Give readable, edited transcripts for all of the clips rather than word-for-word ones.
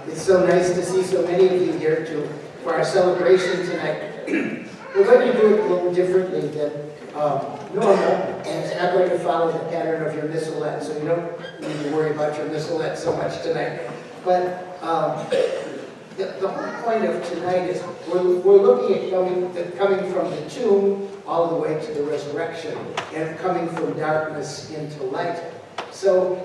It's so nice to see so many of you here for our celebration tonight. We're going to do it a little differently than normal, and it's not going to follow the pattern of your missalette, so you don't need to worry about your missalette so much tonight. But the whole point of tonight is we're looking at coming from the tomb all the way to the resurrection, and coming from darkness into light. So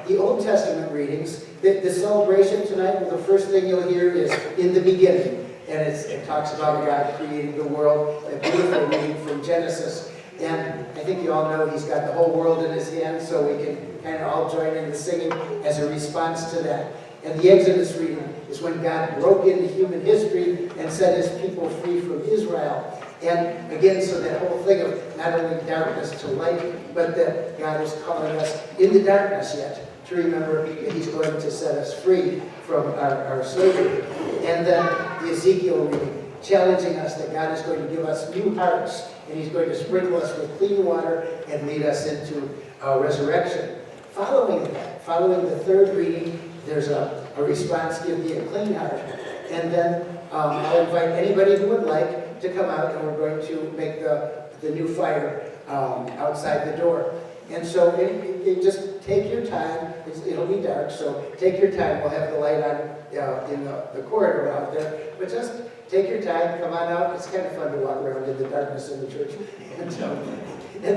the Old Testament readings, the celebration tonight, well, the first thing you'll hear is in the beginning. And it talks about God creating the world, a beautiful reading from Genesis. And I think you all know he's got the whole world in his hands, so we can kind of all join in the singing as a response to that. And the Exodus reading is when God broke into human history and set his people free from Israel. And again, so that whole thing of not only darkness to light, but that God is calling us in the darkness yet to remember that he's going to set us free from our slavery. And then the Ezekiel reading, challenging us that God is going to give us new hearts, and he's going to sprinkle us with clean water and lead us into resurrection. Following the third reading, there's a response, give me a clean heart. And then I'll invite anybody who would like to come out, and we're going to make the new fire outside the door. And so just take your time. It'll be dark, so take your time. We'll have the light on in the corridor out there. But just take your time, come on out. It's kind of fun to walk around in the darkness in the church. And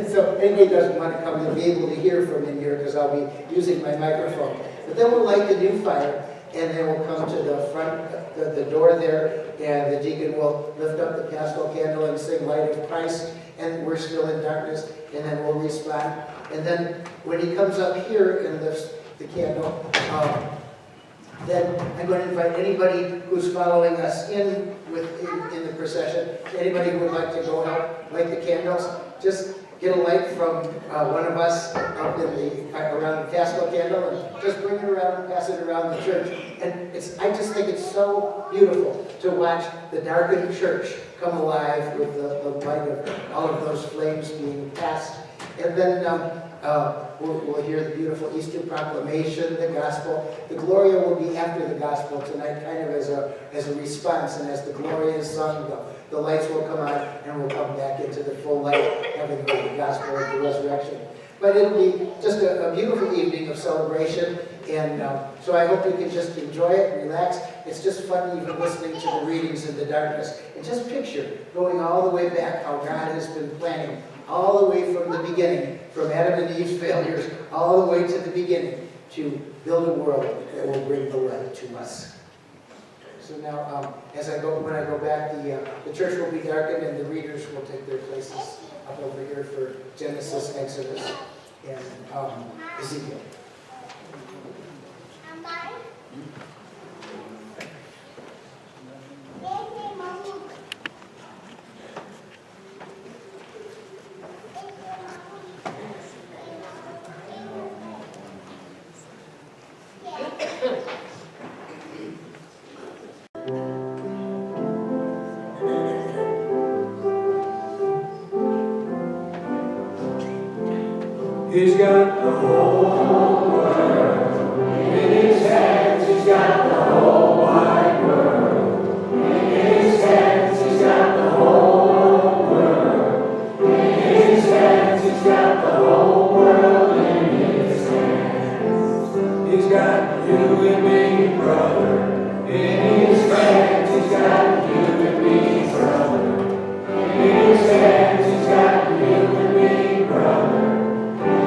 so anybody doesn't want to come, they'll be able to hear from in here because I'll be using my microphone. But then we'll light the new fire, and then we'll come to the front, the door there, and the deacon will lift up the Paschal candle and sing Light of Christ, and we're still in darkness, and then we'll respond. And then when he comes up here and lifts the candle, then I'm going to invite anybody who's following us in the procession, anybody who would like to go help light the candles, just get a light from one of us up around the Paschal candle, and just bring it around and pass it around the church. And I just think it's so beautiful to watch the darkened church come alive with the light of all of those flames being passed. And then we'll hear the beautiful Easter proclamation, the gospel. The Gloria will be after the gospel tonight, kind of as a response. And as the Gloria is sung, the lights will come on, and we'll come back into the full light, having heard the gospel of the resurrection. But it'll be just a beautiful evening of celebration. And so I hope you can just enjoy it, relax. It's just fun even listening to the readings in the darkness. And just picture going all the way back how God has been planning, all the way from the beginning, from Adam and Eve's failures, all the way to the beginning, to build a world that will bring the light to us. So now, when I go back, the church will be darkened, and the readers will take their places up over here for Genesis, Exodus, and Ezekiel. He's got the whole world in his hands. He's got the whole wide world in his hands. He's got the whole world in his hands. He's got the whole world in his hands. He's got you and me, brother, in his hands. He's got you and me, brother, in his hands. He's got you and me, brother.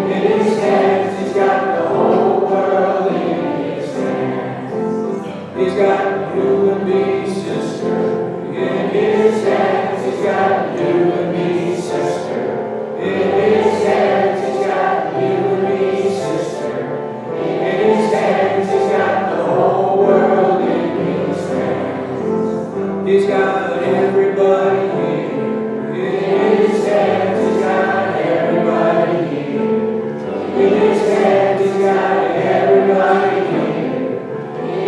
In his hands, he's got the whole world in his hands. He's got you and me, sister. In his hands, he's got you and me, sister. In his hands, he's got you and me, sister. In his hands, he's got the whole world in his hands. He's got everybody here. In his hands, he's got everybody here. In his hands, he's got everybody here.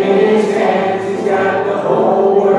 In his hands, he's got the whole world.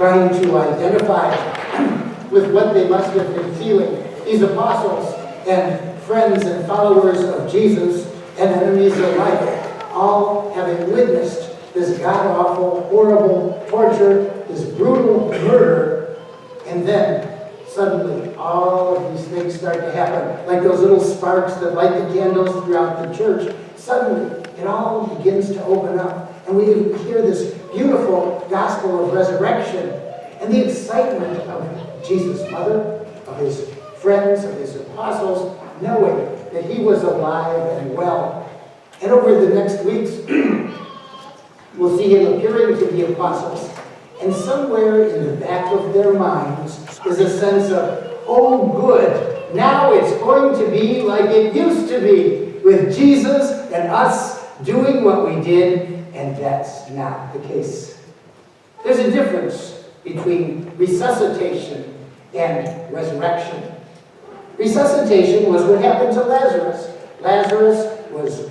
trying to identify with what they must have been feeling. These apostles and friends and followers of Jesus and enemies alike, all having witnessed this god-awful, horrible torture, this brutal murder, and then suddenly all of these things start to happen, like those little sparks that light the candles throughout the church. Suddenly, it all begins to open up, and we hear this beautiful gospel of resurrection and the excitement of Jesus' mother, of his friends, of his apostles, knowing that he was alive and well. And over the next weeks, we'll see him appearing to the apostles. And somewhere in the back of their minds is a sense of, oh good, now it's going to be like it used to be, with Jesus and us doing what we did, and that's not the case. There's a difference between resuscitation and resurrection. Resuscitation was what happened to Lazarus. Lazarus was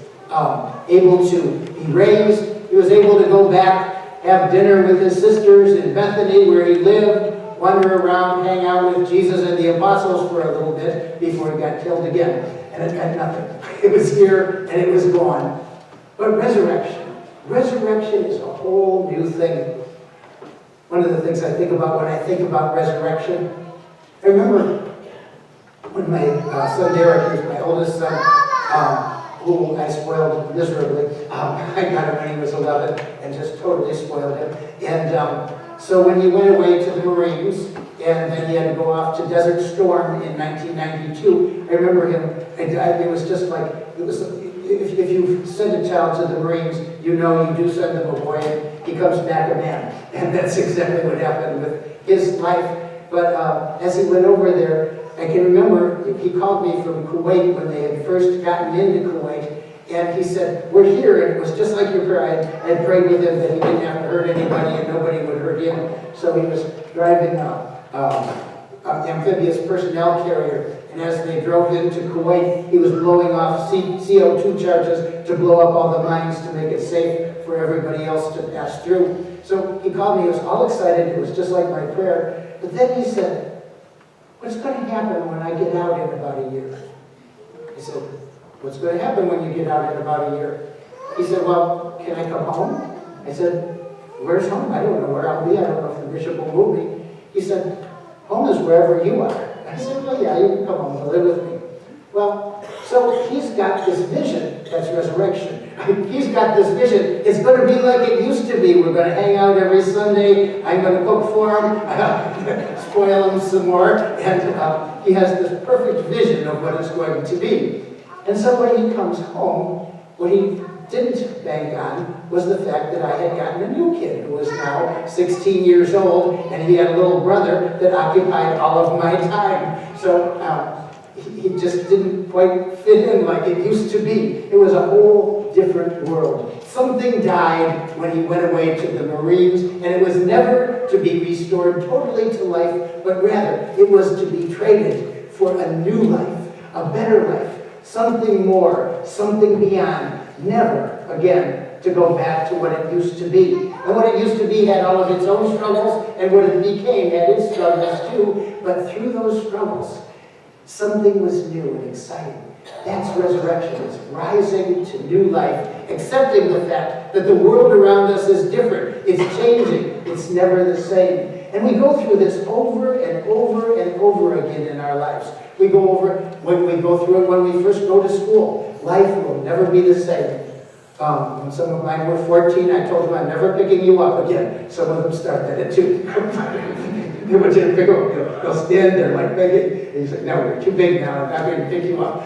able to be raised. He was able to go back, have dinner with his sisters in Bethany where he lived, wander around, hang out with Jesus and the apostles for a little bit before he got killed again. And it meant nothing. It was here and it was gone. But resurrection is a whole new thing. One of the things I think about when I think about resurrection, I remember when my son Derek, who's my oldest son, who I spoiled miserably. I got him when he was 11 and just totally spoiled him. And so when he went away to the Marines, and then he had to go off to Desert Storm in 1992, I remember him, it was just like, it was, if you send a child to the Marines, you know you do send them away, and he comes back a man. And that's exactly what happened with his life. But as he went over there, I can remember he called me from Kuwait when they had first gotten into Kuwait, and he said, we're here, and it was just like your prayer. I had prayed with him that he didn't have to hurt anybody and nobody would hurt him. So he was driving an amphibious personnel carrier, and as they drove into Kuwait, he was blowing off CO2 charges to blow up all the mines to make it safe for everybody else to pass through. So he called me, he was all excited, it was just like my prayer. But then he said, what's going to happen when I get out in about a year? I said, what's going to happen when you get out in about a year? He said, well, can I come home? I said, where's home? I don't know where I'll be. I don't know if the bishop will move me. He said, home is wherever you are. I said, well, yeah, you can come home and live with me. Well, so he's got this vision. That's resurrection. He's got this vision. It's going to be like it used to be. We're going to hang out every Sunday. I'm going to cook for him, spoil him some more. And he has this perfect vision of what it's going to be. And so when he comes home, what he didn't bank on was the fact that I had gotten a new kid who was now 16 years old, and he had a little brother that occupied all of my time. So he just didn't quite fit in like it used to be. It was a whole different world. Something died when he went away to the Marines, and it was never to be restored totally to life, but rather it was to be traded for a new life, a better life, something more, something beyond, never again to go back to what it used to be. And what it used to be had all of its own struggles, and what it became had its struggles too, but through those struggles, something was new and exciting. That's resurrection. It's rising to new life, accepting the fact that the world around us is different. It's changing. It's never the same. And we go through this over and over and over again in our lives. We go through it when we first go to school. Life will never be the same. When some of mine were 14, I told them, I'm never picking you up again. Some of them start that at 2. They want you to pick up. They'll stand there like begging. And he's like, no, you're too big now. I'm not going to pick you up.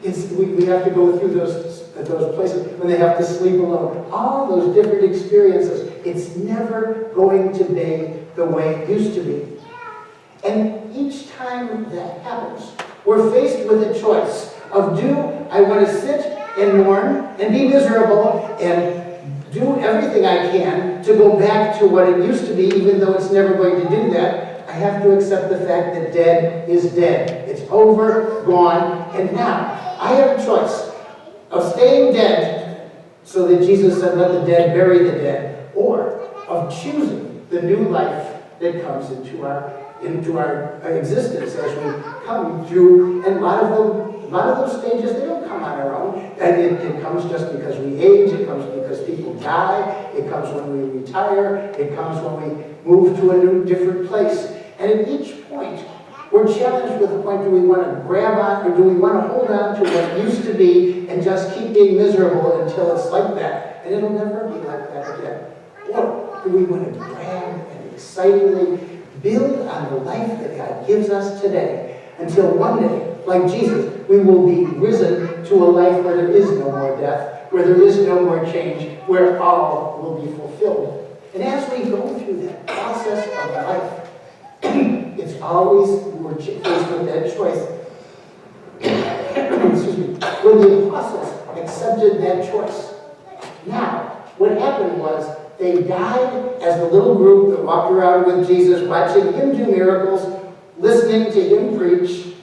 We have to go through those places when they have to sleep alone. All those different experiences. It's never going to be the way it used to be. And each time that happens, we're faced with a choice of do I want to sit and mourn and be miserable and do everything I can to go back to what it used to be, even though it's never going to do that. I have to accept the fact that dead is dead. It's over, gone, and now I have a choice of staying dead so that Jesus said, let the dead bury the dead, or of choosing the new life that comes into our existence as we come through. And a lot of those stages, they don't come on our own. And it comes just because we age, it comes because people die, it comes when we retire, it comes when we move to a new, different place. And at each point, we're challenged with the point, do we want to grab on, or do we want to hold on to what used to be and just keep being miserable until it's like that? And it'll never be like that again. Or do we want to grab and excitedly build on the life that God gives us today until one day, like Jesus, we will be risen to a life where there is no more death, where there is no more change, where all will be fulfilled. And as we go through that process of life, it's always, we're faced with that choice. Excuse me. When the apostles accepted that choice. Now, what happened was they died as the little group that walked around with Jesus, watching him do miracles, listening to him preach,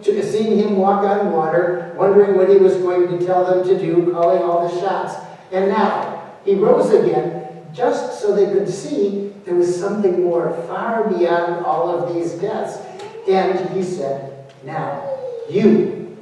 seeing him walk on water, wondering what he was going to tell them to do, calling all the shots. And now, he rose again, just so they could see there was something more far beyond all of these deaths. And he said, now, you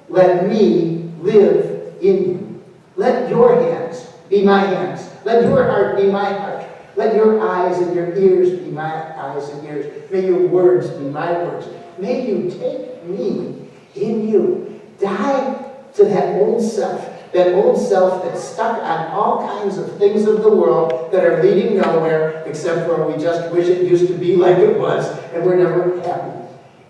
let me live in you. Let your hands be my hands. Let your heart be my heart. Let your eyes and your ears be my eyes and ears. May your words be my words. May you take me in you. Die to that old self that's stuck on all kinds of things of the world that are leading nowhere, except where we just wish it used to be like it was, and we're never happy.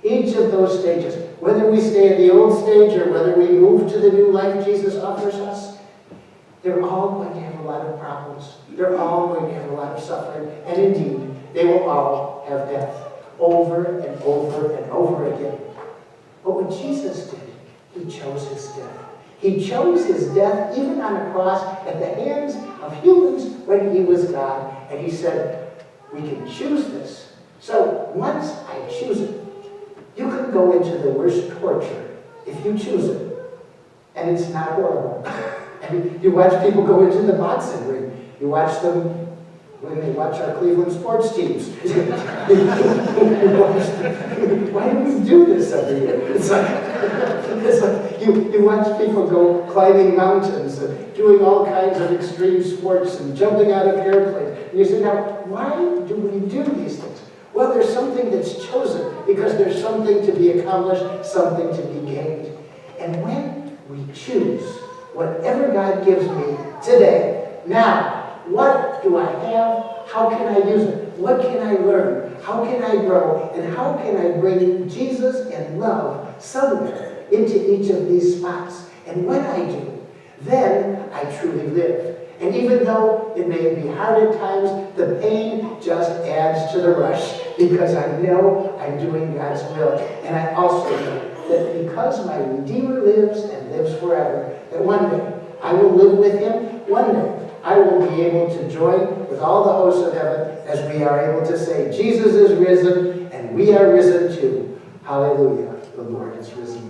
Each of those stages, whether we stay in the old stage or whether we move to the new life Jesus offers us, they're all going to have a lot of problems. They're all going to have a lot of suffering. And indeed, they will all have death over and over and over again. But what Jesus did, he chose his death. He chose his death even on a cross at the hands of humans when he was God. And he said, we can choose this. So once I choose it, you can go into the worst torture if you choose it. And it's not horrible. And you watch people go into the boxing ring. You watch them when they watch our Cleveland sports teams. Why do we do this every year? It's like you watch people go climbing mountains and doing all kinds of extreme sports and jumping out of airplanes. And you say, now, why do we do these things? Well, there's something that's chosen because there's something to be accomplished, something to be gained. And when we choose whatever God gives me today, now, what do I have? How can I use it? What can I learn? How can I grow? And how can I bring Jesus and love somewhere into each of these spots? And when I do, then I truly live. And even though it may be hard at times, the pain just adds to the rush because I know I'm doing God's will. And I also know that because my Redeemer lives and lives forever, that one day I will live with him. One day I will be able to join with all the hosts of heaven as we are able to say, Jesus is risen and we are risen too. Hallelujah. The Lord is risen.